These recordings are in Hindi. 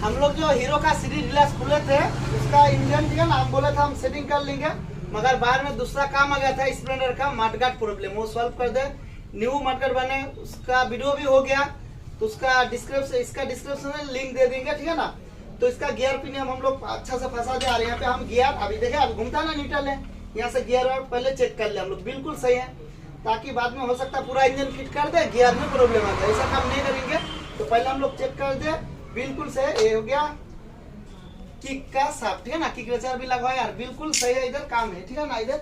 हम लोग जो हीरो का सीरीज डीलक्स खुले थे उसका इंजन जो है ना हम बोले था हम सेटिंग कर लेंगे, मगर बाद में दूसरा काम आ गया था स्प्लेंडर का मडगार्ड प्रॉब्लम, वो सॉल्व कर दे। न्यू मडगार्ड बने उसका वीडियो भी हो गया, तो उसका डिस्क्रिप्शन में लिंक दे देंगे, ठीक है ना। तो इसका गियर पिनियम हम लोग अच्छा से फंसा दे। और यहाँ पे हम गियर अभी देखे अब घूमता ना न्यूट्रल है, यहाँ से गियर पहले चेक कर ले हम लोग, बिल्कुल सही है, ताकि बाद में हो सकता है पूरा इंजन फिट कर दे गियर में प्रॉब्लम आता है, ऐसा काम नहीं करेंगे। तो पहले हम लोग चेक कर दे बिल्कुल सही। ये हो गया किक का साफ, ठीक है ना, किक रेचर भी लगा है यार, बिल्कुल सही है, इधर काम है, ठीक है ना, इधर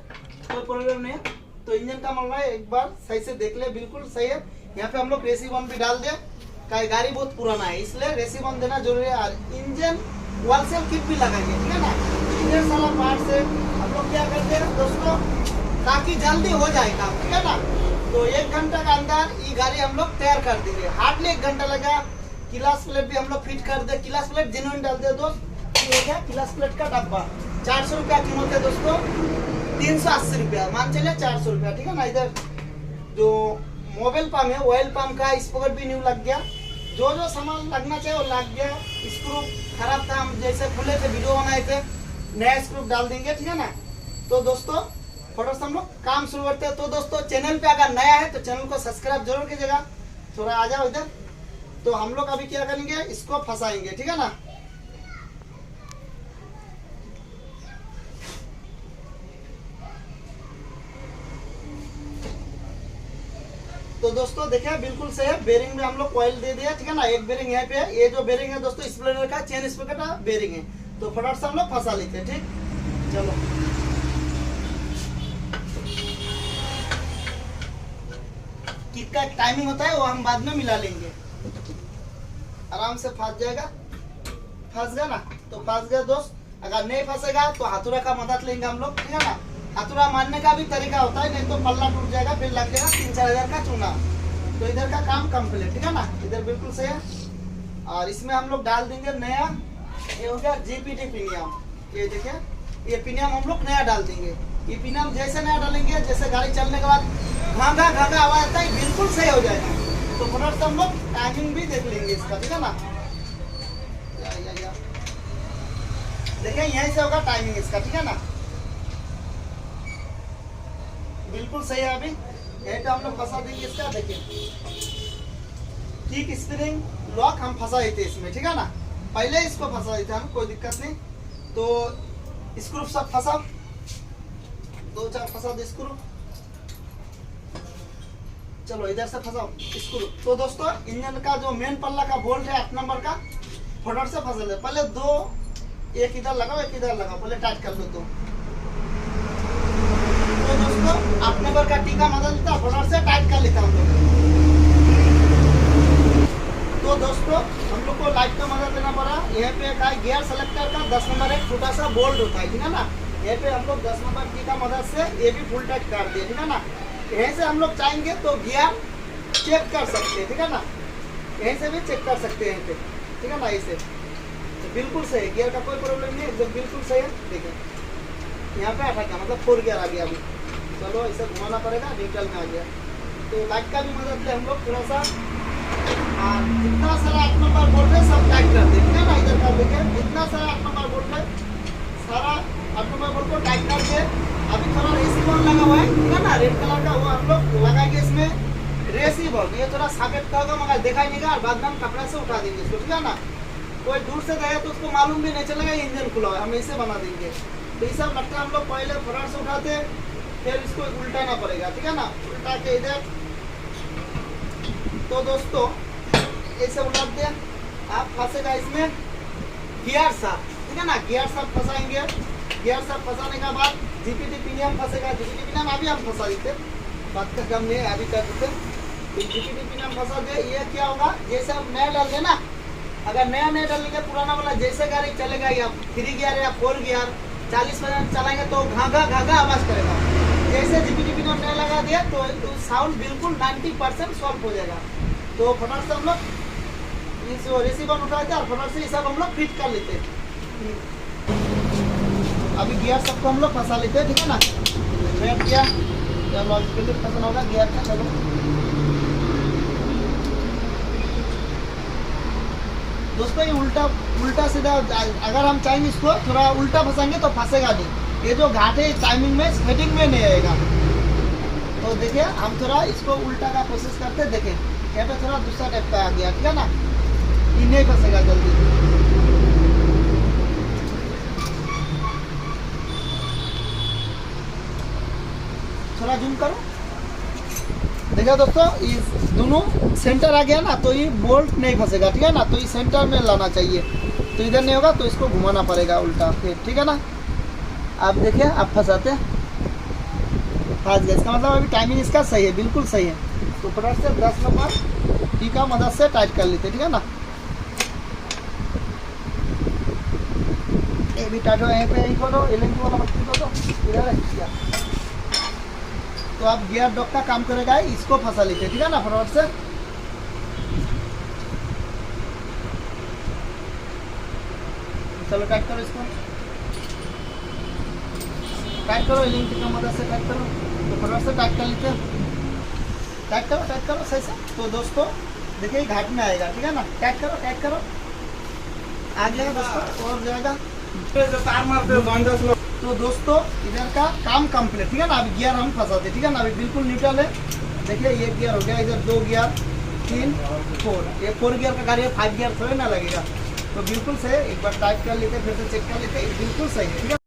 कोई प्रॉब्लम नहीं है। तो इंजन का मामला है, एक बार सही से देख ले, बिल्कुल सही है। यहाँ पे हम लोग रेसिबन भी डाल दे, गाड़ी बहुत पुराना है इसलिए रेसिबन देना जरूरी है। और इंजन वॉल सेल किट भी लगाएंगे, ठीक है ना, इंजन सारा पार्ट से हम लोग क्या करते हैं दोस्तों, ताकि जल्दी हो जाए काम, ठीक है ना। तो 1 घंटा के अंदर ये गाड़ी हम लोग तैयार कर देंगे, हार्डली 1 घंटा लगा। क्लास प्लेट भी हम लोग फिट कर दे, क्लास प्लेट जेन्युइन डाल दे दोस्त। हो गया क्लास प्लेट का डब्बा, 400 रुपया कीमत है दोस्तों, 380 रुपया मान चले 400 रुपया, ठीक है ना। इधर जो मोबाइल पंप है ऑयल पंप का स्पॉकेट भी न्यू लग गया, जो जो सामान लगना चाहिए वो लग गया। स्क्रू खराब था, हम जैसे खुले थे वीडियो बनाए थे, नया स्क्रू डाल देंगे, ठीक है ना। तो दोस्तों फटाफट हम लोग काम शुरू करते हैं। तो दोस्तों चैनल पे अगर नया है तो चैनल को सब्सक्राइब जरूर कीजिएगा। थोड़ा आ जाओ इधर। तो हम लोग अभी क्या करेंगे, इसको फंसाएंगे, ठीक है ना। तो दोस्तों देखिए बिल्कुल सही है, बेरिंग में हम लोग ऑयल दे दिया, ठीक है ना। एक बेरिंग यहाँ पे है, ये जो बेरिंग है दोस्तों स्प्लेंडर का चेन स्पॉकेट का बेरिंग है। तो फटाफट से हम लोग फंसा लेते हैं, ठीक। चलो किक का टाइमिंग होता है वो हम बाद में मिला लेंगे, आराम से फंस जाएगा। फंस गया ना, तो फंस गया दोस्त। अगर नहीं फंसेगा तो हाथुरा का मदद लेंगे हम लोग, ठीक है ना। हाथुरा मारने का भी तरीका होता है, नहीं तो पल्ला टूट जाएगा, फिर लग जाएगा 3-4 हजार का चूना। तो इधर का काम कंप्लीट, ठीक है ना, इधर बिल्कुल सही है। और इसमें हम लोग डाल देंगे नया, ये हो गया जीपीटी पिनियम, ये देखिए ये पिनियम हम लोग नया डाल देंगे। ये पिनियम जैसे नया डालेंगे, जैसे गाड़ी चलने के बाद घाघा घाघा आवाज आता है, बिल्कुल सही हो जाएगा। तो फटाफट से हम लोग टाइमिंग भी देख लेंगे इसका, ठीक है ना। या देखिए यहीं से होगा टाइमिंग इसका, ठीक है ना, बिल्कुल सही है। अभी यहीं पे हम लोग फंसा देंगे इसका, देखिए किक स्प्रिंग लॉक हम फंसा देते इसमें, ठीक है ना, पहले इसको फंसा देते हम, कोई दिक्कत नहीं। तो स्क्रू सब फंसा, 2-4 फंसा दे स्क्रू। चलो इधर से फंसाओ स्क्रू। तो दोस्तों इंजन का जो मेन पल्ला का बोल्ट है 8 नंबर का, फटाफट से फंसा ले। पहले 2, एक इधर लगाओ एक इधर लगाओ, पहले टाइट कर लो। तो दोस्तों 8 नंबर का टीका मदद लेता, फटाफट से टाइट कर लेता हम लोग। तो दोस्तों हम लोग को लाइट का मदद लेना पड़ा। यहाँ पे का गियर सेलेक्टर का 10 नंबर एक छोटा सा बोल्ट होता है, ठीक है ना। यहाँ पे हम लोग 10 नंबर की का मदद से ये भी फुल टाइट कर दिए, ठीक है ना। यहीं से हम लोग चाहेंगे तो गियर चेक कर सकते हैं, ठीक है ना, यहीं से भी चेक कर सकते हैं पे, ठीक है ना। ऐसे तो बिल्कुल सही है, गियर का कोई प्रॉब्लम नहीं है, एकदम बिल्कुल सही है। देखिए यहाँ पे अटक गया, मतलब 4 गियर आ गया अभी। चलो इसे घुमाना पड़ेगा, न्यूट्रल में आ गया। तो लाइट का भी मदद ले हम लोग थोड़ा सा, जितना सारा 8 नंबर बोल्ट है सब टाइट कर दे, ठीक है ना। इधर कर देंगे, जितना सारा 8 नंबर बोल्ट है सारा 8 नंबर बोल्ट को टाइट कर दे। अभी थोड़ा रेसिबन लगा हुआ है, ठीक है ना, रेड कलर का, वो हम लोग लगाएंगे इसमें रेसिबन। ये थोड़ा सॉकेट का होगा मगर दिखाई नहीं, और बाद में हम कपड़ा से उठा देंगे इसको, ठीक है ना। कोई दूर से गया तो उसको मालूम भी नहीं चलेगा इंजन खुला है, हम ऐसे बना देंगे। तो ये सब लगता है हम लोग पहले फ्रंट से उठाते, फिर इसको उल्टाना पड़ेगा, ठीक है ना, उल्टा के इधर। तो दोस्तों ऐसे उठा दे, आप फंसेगा इसमें गियर साफ, ठीक है ना, गियर साफ फंसाएंगे। गियर साफ फंसाने के बाद जीपीटी पिनियम फंसेगा, जीपीटी पिनियम अभी हम फंसा देते, बात का कम नहीं है, अभी कर देते। तो जीपीटी पिनियम फंसा दे, ये क्या होगा, जैसे हम नया डाल देना, अगर नया नहीं डालेंगे पुराना वाला जैसे गाड़ी चलेगा, या 3 गियर या 4 गियर 40% चलाएंगे तो घाघा घाघा आवाज करेगा। जैसे जीपीटी पिनियम नया लगा दिया तो साउंड बिल्कुल 90% सॉल्व हो जाएगा। तो फटाफट से हम लोग इस रिसीवर उठाते हैं और फटाफट से ये सब हम लोग फिट कर लेते हैं। अभी गियर सबको हम लोग फंसा लेते हैं, ठीक है ना। बैठ गया, लॉजिकली फंसना होगा गियर का। चलो दोस्तों ये उल्टा सीधा, अगर हम चाहेंगे इसको थोड़ा उल्टा फंसाएंगे तो फंसेगा नहीं। ये जो घाट है टाइमिंग में हेडिंग में नहीं आएगा। तो देखिए हम थोड़ा इसको उल्टा का कोशिश करते, देखें यहाँ पे थोड़ा दूसरा टाइप का आ गया, ठीक है ना, ये नहीं फंसेगा जल्दी। थोड़ा जूम करो, देखिए दोस्तों ये दोनों सेंटर आ गया ना, तो ये बोल्ट नहीं फंसेगा, ठीक है ना। तो ये सेंटर में लाना चाहिए, तो इधर नहीं होगा तो इसको घुमाना पड़ेगा उल्टा फिर, ठीक है ना। आप देखिए आप फंसाते फंस गया, इसका मतलब अभी टाइमिंग इसका सही है, बिल्कुल सही है। तो फटाफट से 10 नंबर टी का मदद से टाइट कर लेते, ठीक है ना। ये भी टाइट हो, यहीं पे यहीं खोलो, एलएनजी वाला मत खोलो, इधर है। तो आप गियर डॉक का काम करेगा, इसको फंसा लीजिए, ठीक है ना, फटाफट से। चलो टाइट करो इसको, टाइट करो, लिंक की मदद से टाइट करो। तो फटाफट से टाइट कर लीजिए, टाइट करो सही से। तो दोस्तों देखिए घाट में आएगा, ठीक है ना। टाइट करो, आ जाएगा दोस्तों, और जाएगा। तो दोस्तों इधर का काम कंप्लीट, ठीक है ना। अभी गियर हम फंसाते, ठीक है ना। अभी बिल्कुल न्यूट्रल है, देखिए ये गियर हो गया, इधर 2 गियर 3 4, ये 4 गियर का गाड़ी है, 5 गियर थोड़े ना लगेगा। तो बिल्कुल सही, एक बार टाइट कर लेते, फिर से चेक कर लेते, बिल्कुल सही है, ठीक है।